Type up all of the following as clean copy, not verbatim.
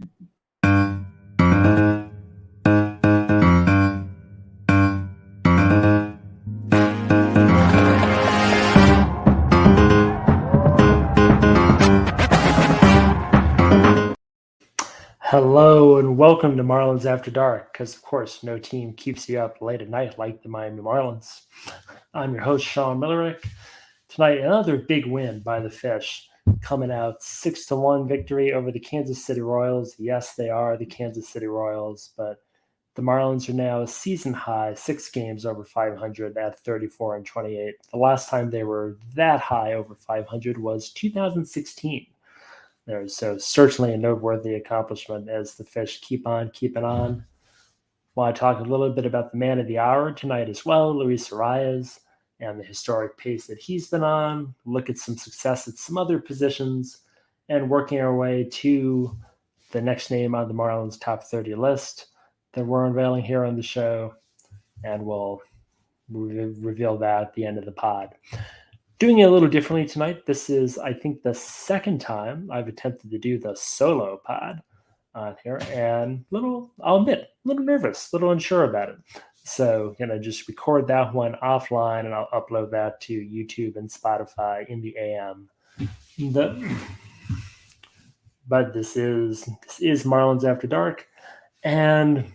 Hello and welcome to Marlins After Dark, because of course no team keeps you up late at night like the Miami Marlins. I'm your host, Sean Millerick. Tonight, another big win by the Fish, coming out 6-1 victory over the Kansas City Royals. Yes, they are the Kansas City Royals, but the Marlins are now a season high, 6 games over 500 at 34-28. The last time they were that high over 500 was 2016. So certainly a noteworthy accomplishment as the Fish keep on keeping on. Want to talk a little bit about the man of the hour tonight as well, Luis Arraez, and the historic pace that he's been on, look at some success at some other positions, and working our way to the next name on the Marlins top 30 list that we're unveiling here on the show, and we'll reveal that at the end of the pod. Doing it a little differently tonight. This is, I think, the second time I've attempted to do the solo pod on here, and I'll admit, a little nervous, a little unsure about it. So, just record that one offline, and I'll upload that to YouTube and Spotify in the AM. But this is Marlins After Dark, and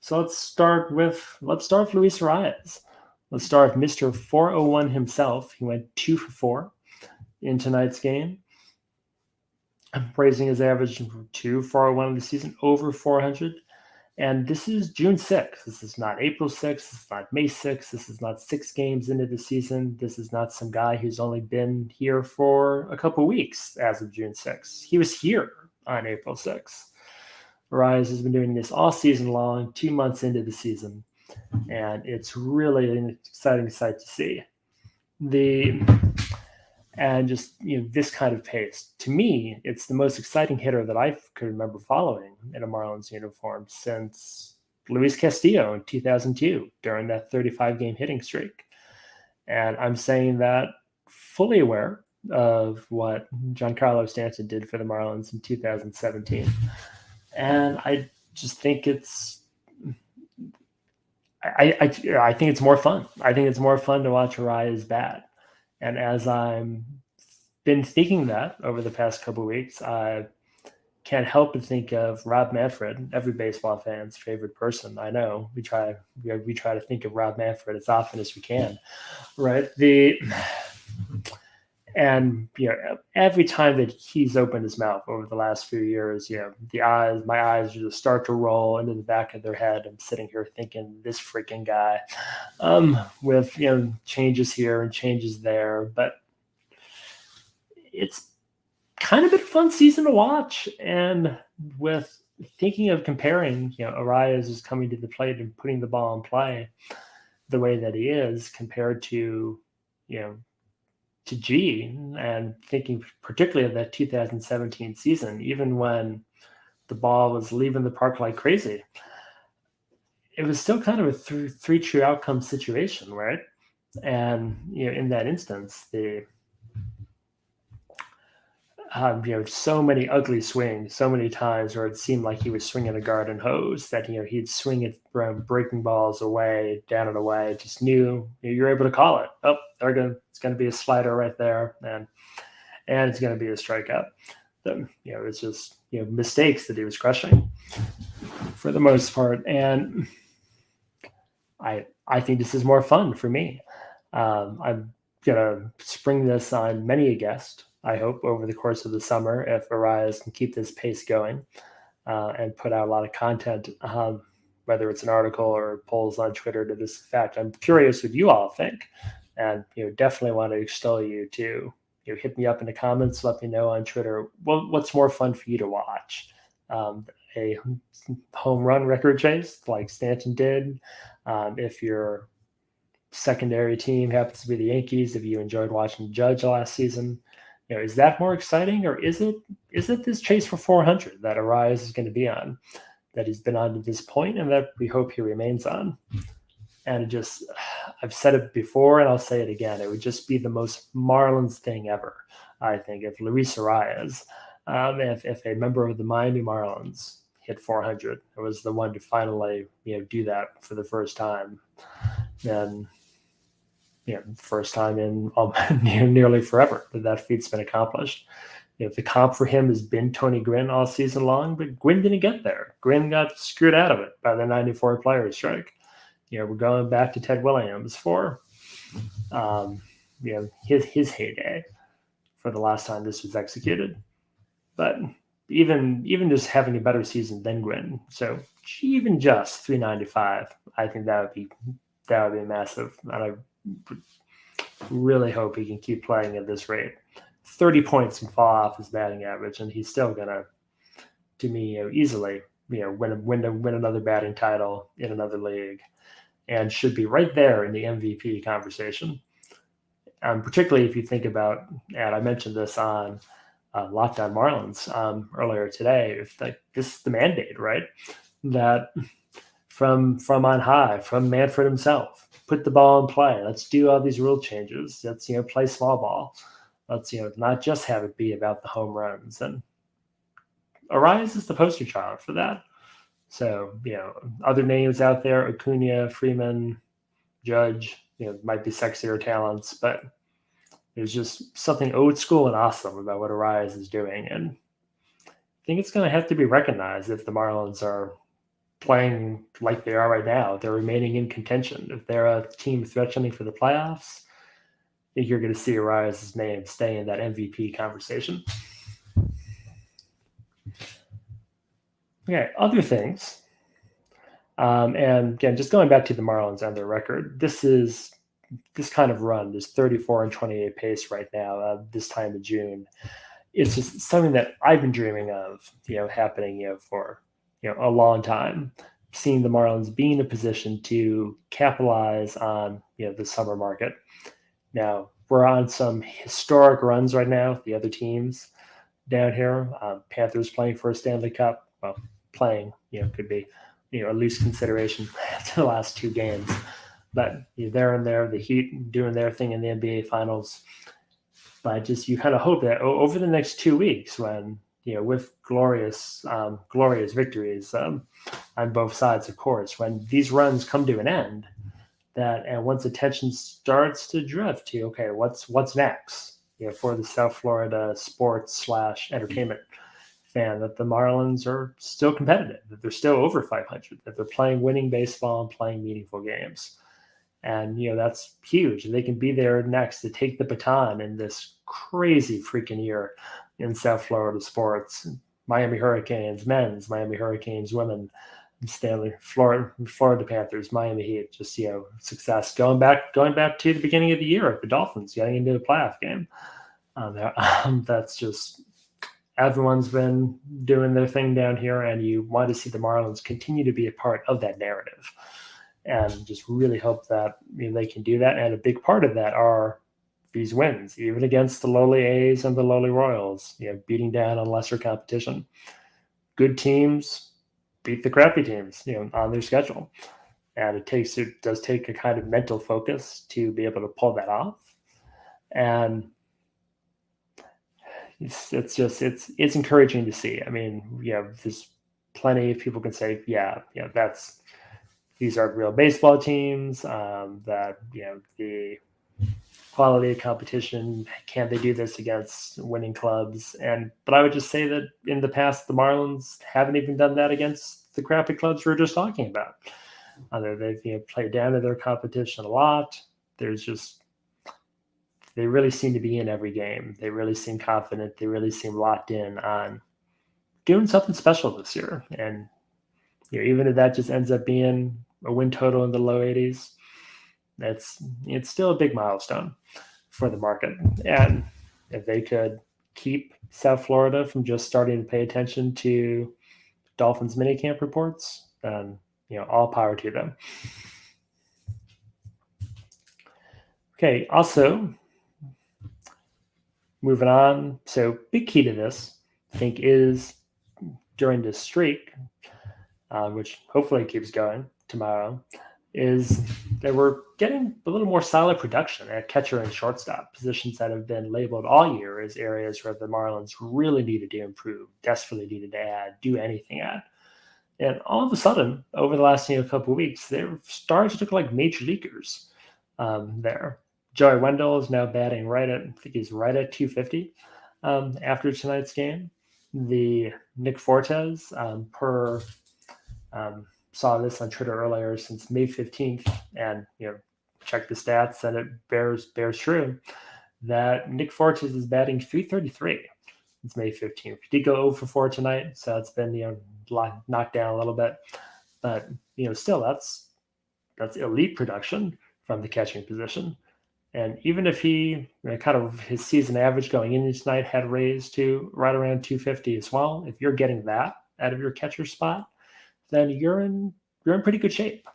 so let's start with Luis Arraez. Let's start with Mr. 401 himself. He went 2 for 4 in tonight's game, raising his average to 401 of the season, over 400. And this is June 6th. This is not April 6th. This is not May 6th. This is not 6 games into the season. This is not some guy who's only been here for a couple of weeks as of June 6th. He was here on April 6th. Arraez has been doing this all season long, 2 months into the season. And it's really an exciting sight to see. This kind of pace. To me, it's the most exciting hitter that I could remember following in a Marlins uniform since Luis Castillo in 2002 during that 35-game hitting streak. And I'm saying that fully aware of what Giancarlo Stanton did for the Marlins in 2017. And I just think I think it's more fun. I think it's more fun to watch Arraez bat. And as I've been thinking that over the past couple of weeks, I can't help but think of Rob Manfred, every baseball fan's favorite person. I know we try to think of Rob Manfred as often as we can, right? And every time that he's opened his mouth over the last few years, my eyes just start to roll into the back of their head. I'm sitting here thinking, this freaking guy, with changes here and changes there. But it's kind of been a fun season to watch. And with thinking of comparing, Arraez is coming to the plate and putting the ball in play the way that he is compared to G, and thinking particularly of that 2017 season, even when the ball was leaving the park like crazy, it was still kind of a three true outcome situation, right? And in that instance, so many ugly swings, so mmany times where it seemed like he was swinging a garden hose, that he'd swing it from breaking balls away, down and away. Just knew you're able to call it. Oh, it's going to be a slider right there, and it's going to be a strikeout. So, it's just mistakes that he was crushing for the most part. And I think this is more fun for me. I'm gonna spring this on many a guest, I hope, over the course of the summer, if Arraez can keep this pace going and put out a lot of content, whether it's an article or polls on Twitter to this effect. I'm curious what you all think, and definitely want to extol you to hit me up in the comments. Let me know on Twitter what's more fun for you to watch. A home run record chase like Stanton did. If your secondary team happens to be the Yankees, if you enjoyed watching Judge last season, is that more exciting, or is it this chase for 400 that Arraez is going to be on, that he's been on to this point, and that we hope he remains on? And I've said it before, and I'll say it again. It would just be the most Marlins thing ever, I think, if Luis Arraez if a member of the Miami Marlins hit 400, it was the one to finally do that for the first time. Then first time in nearly forever that feat's been accomplished. The comp for him has been Tony Gwynn all season long, but Gwynn didn't get there. Gwynn got screwed out of it by the 94 player strike. We're going back to Ted Williams for his heyday for the last time this was executed. But even just having a better season than Gwynn, so even just 395, I think that would be massive. And I really hope he can keep playing at this rate. 30 points can fall off his batting average, and he's still gonna, to me, easily, win another batting title in another league, and should be right there in the MVP conversation. Particularly if you think about, and I mentioned this on Locked On Marlins earlier today, if this is the mandate, right? That from on high, from Manfred himself, put the ball in play. Let's do all these rule changes. Let's play small ball. Let's not just have it be about the home runs. And Arraez is the poster child for that. So other names out there: Acuna, Freeman, Judge. Might be sexier talents, but there's just something old school and awesome about what Arraez is doing, and I think it's going to have to be recognized if the Marlins are playing like they are right now. They're remaining in contention. If they're a team threatening for the playoffs, I think you're going to see Arraez's name stay in that MVP conversation. Okay, other things. And again, just going back to the Marlins and their record, this kind of run, this 34-28 pace right now, this time of June, it's just something that I've been dreaming of, happening, for, a long time. Seeing the Marlins be in a position to capitalize on, the summer market. Now we're on some historic runs right now. The other teams down here, Panthers playing for a Stanley Cup. Well, playing, could be, a loose consideration to the last two games. But they're in there, the Heat doing their thing in the NBA Finals. But you kind of hope that over the next 2 weeks, when with glorious victories on both sides, of course, when these runs come to an end, and once attention starts to drift to what's next, for the South Florida sports / entertainment fan, that the Marlins are still competitive, that they're still over 500, that they're playing winning baseball and playing meaningful games. And, that's huge. They can be there next to take the baton in this crazy freaking year in South Florida sports. Miami Hurricanes men's, Miami Hurricanes women, Florida Panthers, Miami Heat, just, success. Going back to the beginning of the year, the Dolphins getting into the playoff game. That's just, everyone's been doing their thing down here, and you want to see the Marlins continue to be a part of that narrative. And just really hope that they can do that. And a big part of that are these wins, even against the lowly A's and the lowly Royals, beating down on lesser competition. Good teams beat the crappy teams, on their schedule. And it does take a kind of mental focus to be able to pull that off. And it's encouraging to see. I mean, there's plenty of people can say, these are real baseball teams, that, the quality of competition, can they do this against winning clubs? But I would just say that in the past, the Marlins haven't even done that against the crappy clubs we were just talking about. They've played down to their competition a lot. They really seem to be in every game. They really seem confident. They really seem locked in on doing something special this year. And even if that just ends up being a win total in the low 80s, it's still a big milestone for the market. And if they could keep South Florida from just starting to pay attention to Dolphins minicamp reports, then all power to them. Okay, also moving on. So big key to this, I think, is during this streak, which hopefully keeps going tomorrow, is they were getting a little more solid production at catcher and shortstop, positions that have been labeled all year as areas where the Marlins really needed to improve, desperately needed to add, do anything at. And all of a sudden, over the last couple of weeks, they're starting to look like major leaguers there. Joey Wendell is now batting I think he's right at 250 after tonight's game. The Nick Fortes, saw this on Twitter earlier, since May 15th, and check the stats, and it bears true that Nick Fortes is batting 333. It's May 15th. He did go 0 for 4 tonight, so it's been knocked down a little bit, but still that's elite production from the catching position. And even if he kind of his season average going into tonight had raised to right around 250 as well, if you're getting that out of your catcher spot, then you're in pretty good shape.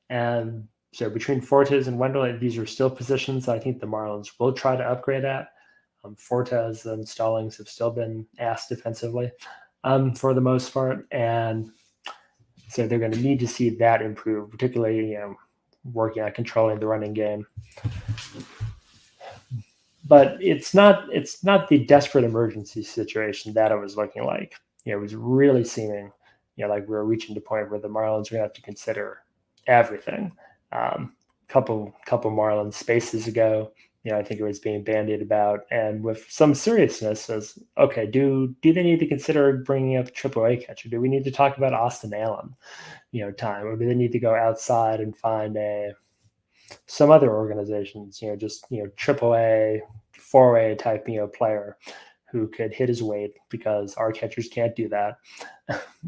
And so between Fortes and Wendell, these are still positions I think the Marlins will try to upgrade at. Fortes and Stallings have still been asked defensively for the most part, and so they're going to need to see that improve, particularly working on controlling the running game. But it's not the desperate emergency situation that it was looking like. It was really seeming like we were reaching the point where the Marlins are going to have to consider everything. Couple Marlins spaces ago, I think it was being bandied about, and with some seriousness, as okay, do they need to consider bringing up AAA catcher? Do we need to talk about Austin Allen, time, or do they need to go outside and find some other organizations, just AAA, 4A type player who could hit his weight, because our catchers can't do that,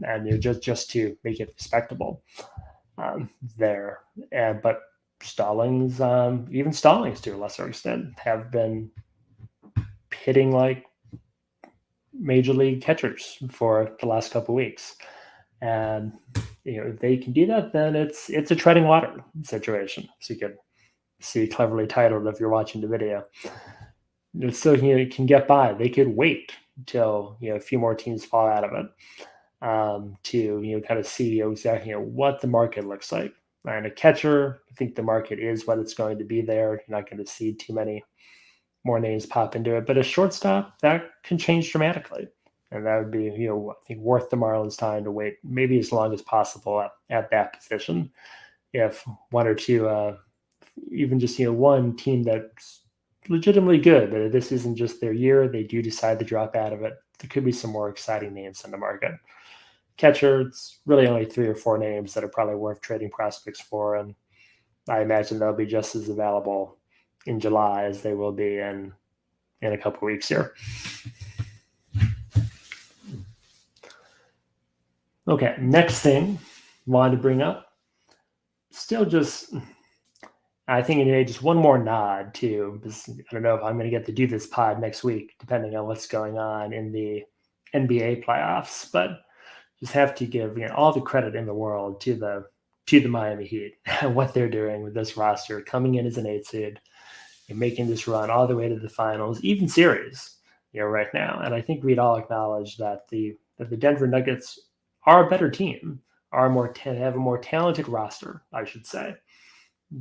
and just to make it respectable there. But Stallings, even Stallings to a lesser extent, have been hitting like major league catchers for the last couple of weeks. And if they can do that, then it's a treading water situation. So you could see cleverly titled if you're watching the video. It's still can get by. They could wait until a few more teams fall out of it to kind of see exactly what the market looks like. And a catcher, I think the market is what it's going to be there. You're not going to see too many more names pop into it. But a shortstop, that can change dramatically. And that would be, I think, worth the Marlins' time to wait maybe as long as possible at that position. If one or two, even just, one team that's legitimately good, but if this isn't just their year, they do decide to drop out of it, there could be some more exciting names in the market. Catcher, it's really only 3 or 4 names that are probably worth trading prospects for, and I imagine they'll be just as available in July as they will be in a couple of weeks here. Okay, next thing I wanted to bring up, still just, I think just one more nod to, because I don't know if I'm going to get to do this pod next week, depending on what's going on in the NBA playoffs, but just have to give all the credit in the world to the Miami Heat and what they're doing with this roster, coming in as an 8 seed and making this run all the way to the finals, even series, right now. And I think we'd all acknowledge that the Denver Nuggets are a better team, have a more talented roster, I should say,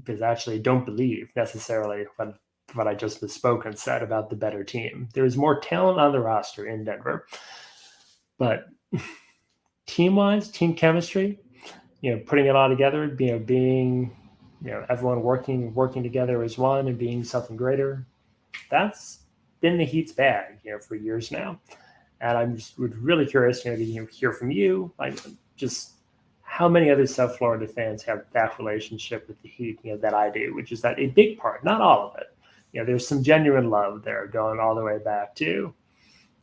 because I actually don't believe necessarily what I just misspoke and said about the better team. There's more talent on the roster in Denver, but team-wise, team chemistry, putting it all together, being everyone working together as one and being something greater, that's been the Heat's bag, for years now. And I'm just really curious, to hear from you, like just how many other South Florida fans have that relationship with the Heat, that I do, which is that a big part, not all of it. There's some genuine love there going all the way back to,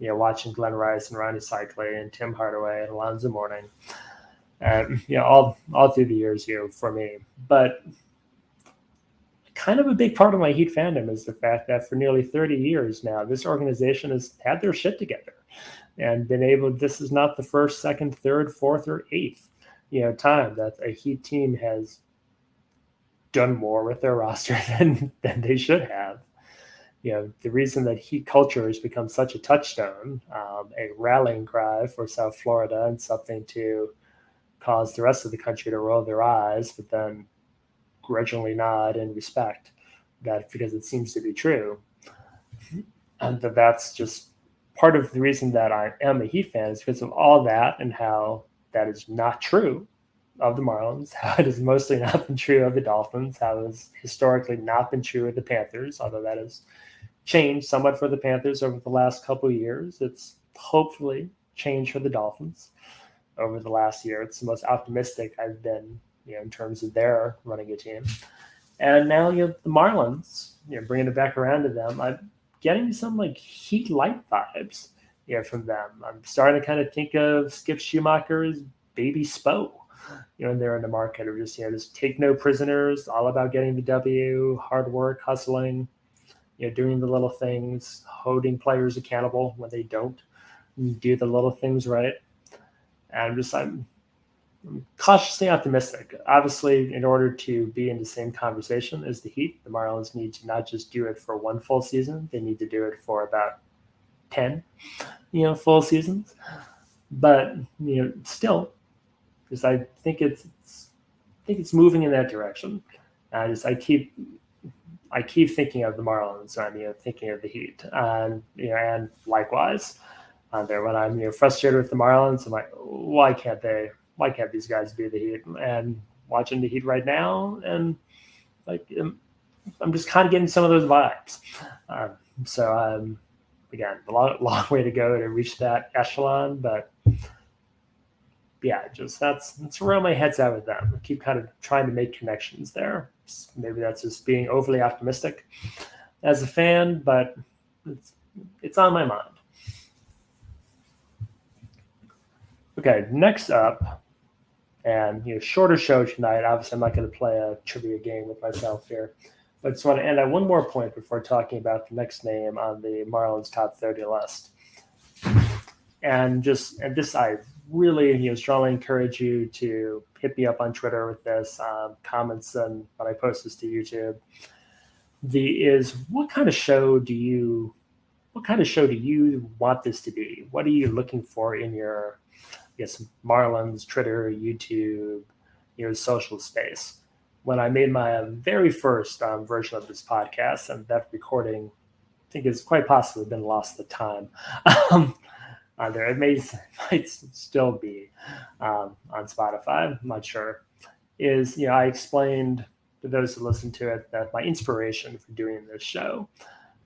watching Glenn Rice and Ronnie Cycli and Tim Hardaway and Alonzo Mourning, all through the years, for me. But kind of a big part of my Heat fandom is the fact that for nearly 30 years now, this organization has had their shit together and been able, this is not the first, second, third, fourth, or eighth, time that a Heat team has done more with their roster than they should have. The reason that Heat culture has become such a touchstone, a rallying cry for South Florida, and something to cause the rest of the country to roll their eyes, but then grudgingly nod in respect, that because it seems to be true, and that's just part of the reason that I am a Heat fan is because of all that and how that is not true of the Marlins, how it has mostly not been true of the Dolphins, how it has historically not been true of the Panthers, although that has changed somewhat for the Panthers over the last couple of years. It's hopefully changed for the Dolphins over the last year. It's the most optimistic I've been, in terms of their running a team. And now, the Marlins, bringing it back around to them, I'm getting some like Heat light vibes, from them. I'm starting to kind of think of Skip Schumacher's Baby Spo, they're in the market, or just take no prisoners, all about getting the W, hard work, hustling, doing the little things, holding players accountable when they don't do the little things right. And I'm cautiously optimistic. Obviously, in order to be in the same conversation as the Heat, the Marlins need to not just do it for one full season; they need to do it for about 10, full seasons. But still, because I think it's moving in that direction. I keep thinking of the Marlins, and thinking of the Heat, and likewise, there when I'm frustrated with the Marlins, I'm like, why can't these guys be the Heat? And watching the Heat right now, and I'm just kind of getting some of those vibes. Again, a long way to go to reach that echelon, but yeah, that's where my head's at with them. I keep kind of trying to make connections there. Maybe that's just being overly optimistic as a fan, but it's on my mind. Okay, next up, and shorter show tonight. Obviously, I'm not going to play a trivia game with myself here, but I just want to end on one more point before talking about the next name on the Marlins top 30 list. And this, I really strongly encourage you to hit me up on Twitter with this, comments, and when I post this to YouTube. What kind of show do you want this to be? What are you looking for in your Marlins, Twitter, YouTube, social space? When I made my very first version of this podcast, and that recording, I think, has quite possibly been lost to time. There, it might still be on Spotify. I'm not sure. I explained to those who listen to it that my inspiration for doing this show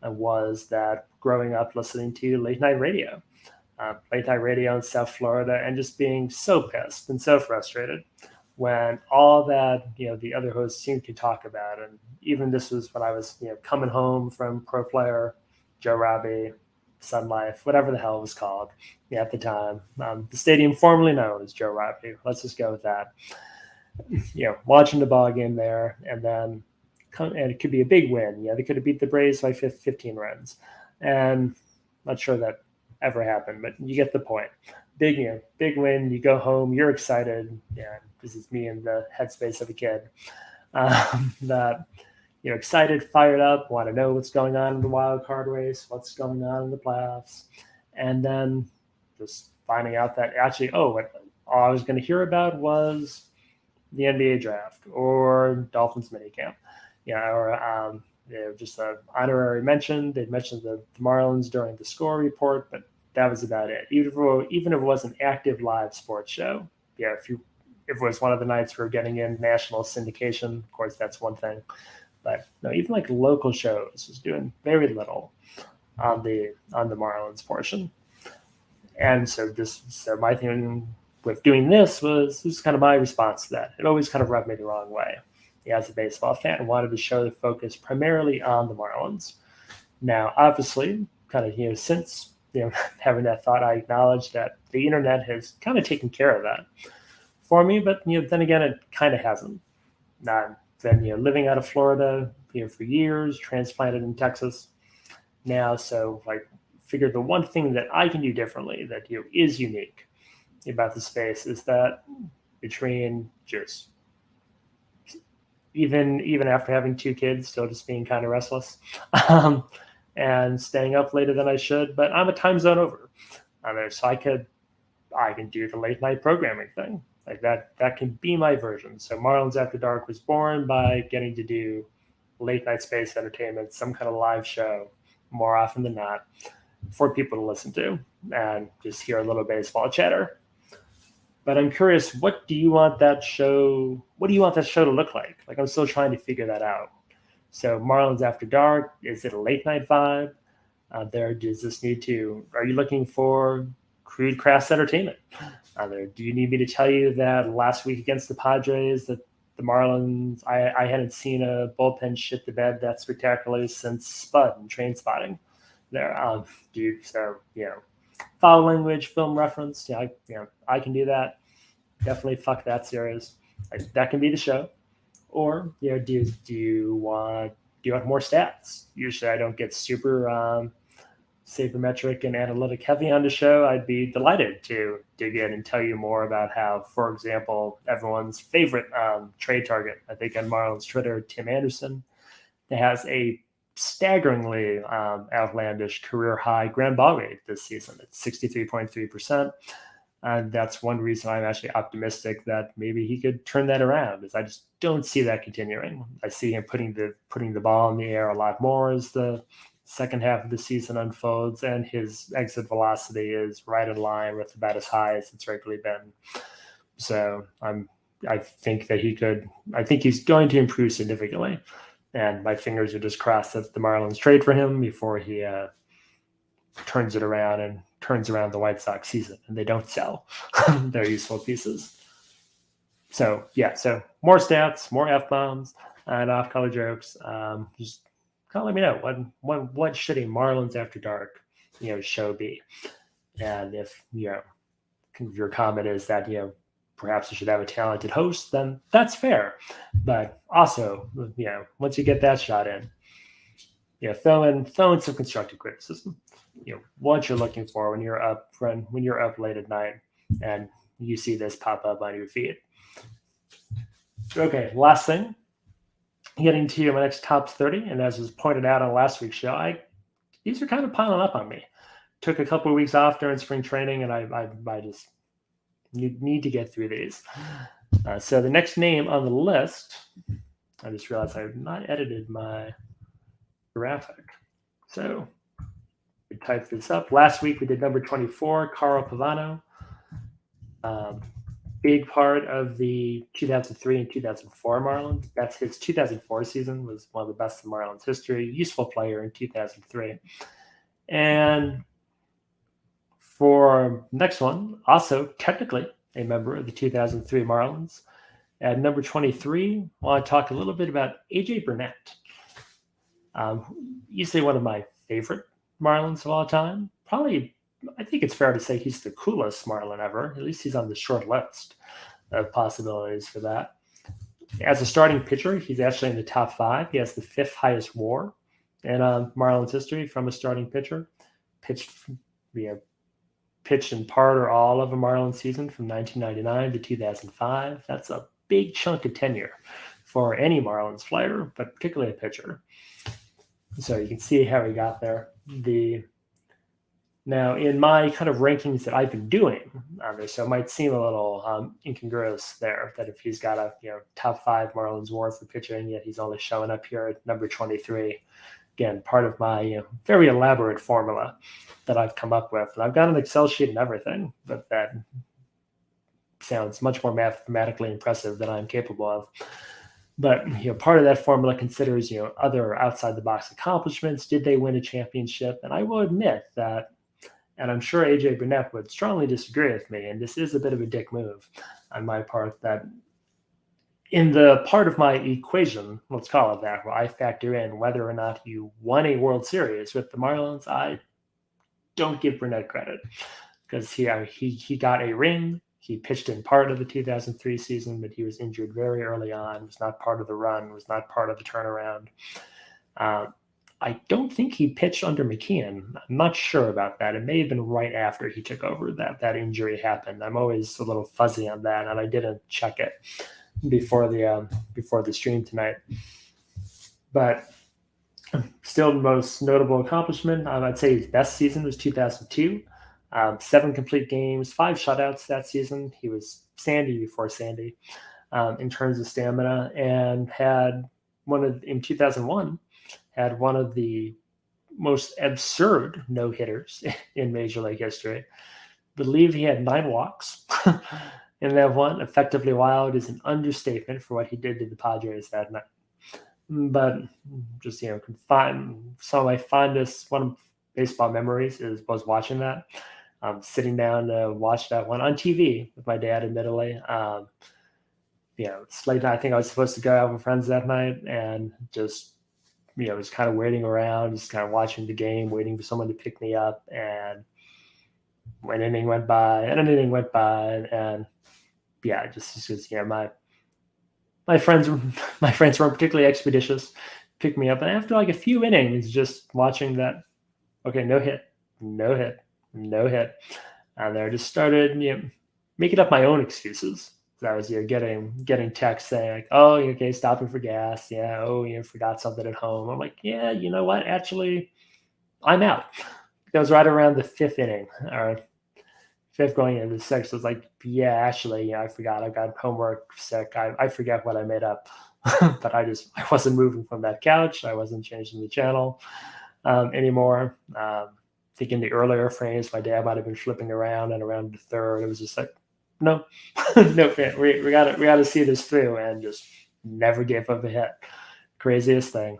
was that growing up listening to late night radio in South Florida, and just being so pissed and so frustrated when all that the other hosts seemed to talk about, and even this was when I was coming home from Pro Player, Joe Robbie, Sun Life, whatever the hell it was called at the time, the stadium formerly known as Joe Robbie. Let's just go with that. Watching the ball game there, and it could be a big win. They could have beat the Braves by 15 runs, and not sure that ever happened, but you get the point. Big win. You go home, you're excited. Yeah, this is me in the headspace of a kid. That excited, fired up, want to know what's going on in the wild card race, what's going on in the playoffs, and then just finding out that actually, what all I was going to hear about was the NBA draft or Dolphins minicamp, or just an honorary mention. They'd mentioned the Marlins during the score report, but that was about it. Even if it was an active live sports show, if it was one of the nights we're getting in national syndication, of course, that's one thing. But no, even like local shows was doing very little on the Marlins portion. And so my thing with doing this was kind of my response to that. It always kind of rubbed me the wrong way. As a baseball fan, I wanted to show the focus primarily on the Marlins. Now, obviously, kind of since having that thought, I acknowledge that the internet has kind of taken care of that for me. But then again, it kind of hasn't. Been living out of Florida for years, transplanted in Texas now. So I figured the one thing that I can do differently that is unique about the space is that between just even after having 2 kids, still just being kind of restless and staying up later than I should, but I'm a time zone over. So I can do the late night programming thing. Like that can be my version. So Marlins After Dark was born by getting to do late night space entertainment, some kind of live show, more often than not, for people to listen to and just hear a little baseball chatter. But I'm curious, what do you want that show? What do you want that show to look like? Like I'm still trying to figure that out. So Marlins After Dark, is it a late night vibe? Does this need to? Are you looking for crude, crass entertainment? Do you need me to tell you that last week against the Padres, that the Marlins, I hadn't seen a bullpen shit the bed that spectacularly since Spud and Train Spotting. There, foul language, film reference. I can do that. Definitely fuck that series. That can be the show. Or do you want more stats? Usually, I don't get super sabermetric and analytic heavy on the show. I'd be delighted to dig in and tell you more about how, for example, everyone's favorite trade target, I think on Marlins Twitter, Tim Anderson, that has a staggeringly outlandish career high ground ball rate this season. It's 63.3%. And that's one reason I'm actually optimistic that maybe he could turn that around, is I just don't see that continuing. I see him putting the ball in the air a lot more as the second half of the season unfolds, and his exit velocity is right in line with about as high as it's regularly been. So I think that I think he's going to improve significantly. And my fingers are just crossed that the Marlins trade for him before he turns it around and turns around the White Sox season and they don't sell their useful pieces. So more stats, more F-bombs, and off-color jokes. Just kind of let me know what should a Marlins After Dark show be, and if your comment is that perhaps you should have a talented host, then that's fair. But also, once you get that shot in, throw in some constructive criticism. What you're looking for when you're up late at night and you see this pop up on your feed. Okay, last thing, getting to my next top 30, and as was pointed out on last week's show, these are kind of piling up on me. Took a couple of weeks off during spring training, and I just need to get through these. So the next name on the list, I just realized I have not edited my graphic. So we typed this up. Last week we did number 24, Carl Pavano. Big part of the 2003 and 2004 Marlins. That's his 2004 season, was one of the best in Marlins history. Useful player in 2003. And for next one, also technically a member of the 2003 Marlins. At number 23, I want to talk a little bit about AJ Burnett. Easily one of my favorite Marlins of all time. Probably, I think it's fair to say he's the coolest Marlin ever. At least he's on the short list of possibilities for that. As a starting pitcher, he's actually in the top 5. He has the 5th highest WAR in Marlins history from a starting pitcher. Pitched in part or all of a Marlins season from 1999 to 2005. That's a big chunk of tenure for any Marlins player, but particularly a pitcher. So you can see how he got there. Now, in my kind of rankings that I've been doing, so it might seem a little incongruous there, that if he's got a top 5 Marlins WAR for pitching, yet he's only showing up here at number 23. Again, part of my very elaborate formula that I've come up with. And I've got an Excel sheet and everything, but that sounds much more mathematically impressive than I'm capable of. But part of that formula considers other outside the box accomplishments. Did they win a championship? And I will admit that, and I'm sure AJ Burnett would strongly disagree with me, and this is a bit of a dick move on my part, that in the part of my equation, let's call it that, where I factor in whether or not you won a World Series with the Marlins, I don't give Burnett credit, because he got a ring. He pitched in part of the 2003 season, but he was injured very early on, was not part of the run, was not part of the turnaround. I don't think he pitched under McKeon. I'm not sure about that. It may have been right after he took over that injury happened. I'm always a little fuzzy on that, and I didn't check it before the stream tonight. But still, the most notable accomplishment, I'd say his best season was 2002. 7 complete games, 5 shutouts that season. He was Sandy before Sandy in terms of stamina, and in 2001 had one of the most absurd no hitters in Major League history. Believe he had 9 walks in that one. Effectively wild is an understatement for what he did to the Padres that night. But just some of my fondest one of baseball memories was watching that. Sitting down to watch that one on TV with my dad, admittedly. It's late night. I think I was supposed to go out with friends that night, and just was kind of waiting around, just kind of watching the game, waiting for someone to pick me up. And an inning went by, and my friends weren't particularly expeditious, picked me up, and after like a few innings, just watching that, okay, no hit, and there I just started making up my own excuses. So I was getting texts saying like, oh, okay, stopping for gas, yeah, oh, forgot something at home. I'm like, yeah, you know what, actually, I'm out. That was right around the 5th inning, or 5th going into the 6th. I was like, yeah, actually, I forgot. I got homework, sick. I forget what I made up. But I wasn't moving from that couch. I wasn't changing the channel anymore. I think in the earlier frames, my dad might have been flipping around, and around the 3rd, it was just like, no, no, we gotta see this through, and just never gave up a hit. Craziest thing.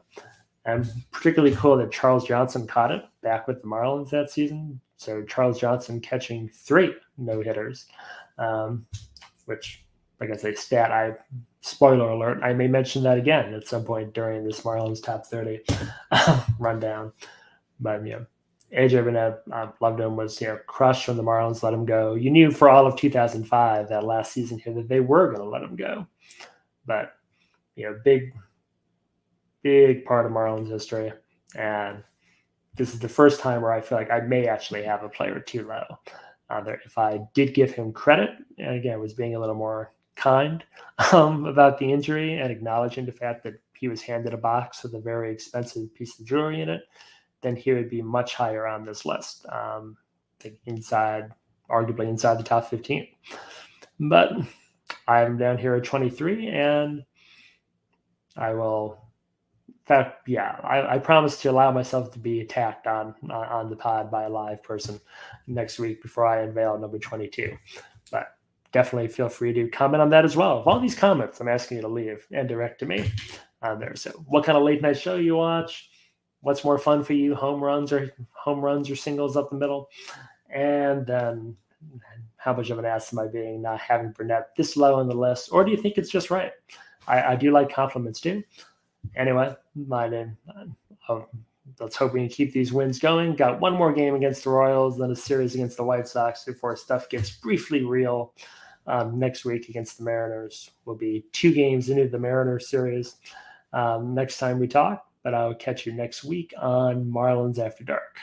And particularly cool that Charles Johnson caught it back with the Marlins that season. So Charles Johnson catching 3 no-hitters, which, like I say, spoiler alert, I may mention that again at some point during this Marlins Top 30 rundown. But, AJ Burnett, loved him, was, crushed when the Marlins let him go. You knew for all of 2005, that last season here, that they were going to let him go. But, big part of Marlins history. And this is the first time where I feel like I may actually have a player too low. If I did give him credit, and again, was being a little more kind about the injury and acknowledging the fact that he was handed a box with a very expensive piece of jewelry in it, then he would be much higher on this list. I think arguably inside the top 15. But I'm down here at 23, and I will. In fact, I promise to allow myself to be attacked on the pod by a live person next week before I unveil number 22. But definitely feel free to comment on that as well. All these comments I'm asking you to leave and direct to me on there. So what kind of late night show you watch? What's more fun for you, home runs or singles up the middle? And then how much of an ass am I being not having Burnett this low on the list? Or do you think it's just right? I do like compliments too. Anyway, let's hope we can keep these wins going. Got one more game against the Royals, then a series against the White Sox before stuff gets briefly real. Next week against the Mariners. We'll be 2 games into the Mariners series next time we talk, but I'll catch you next week on Marlins After Dark.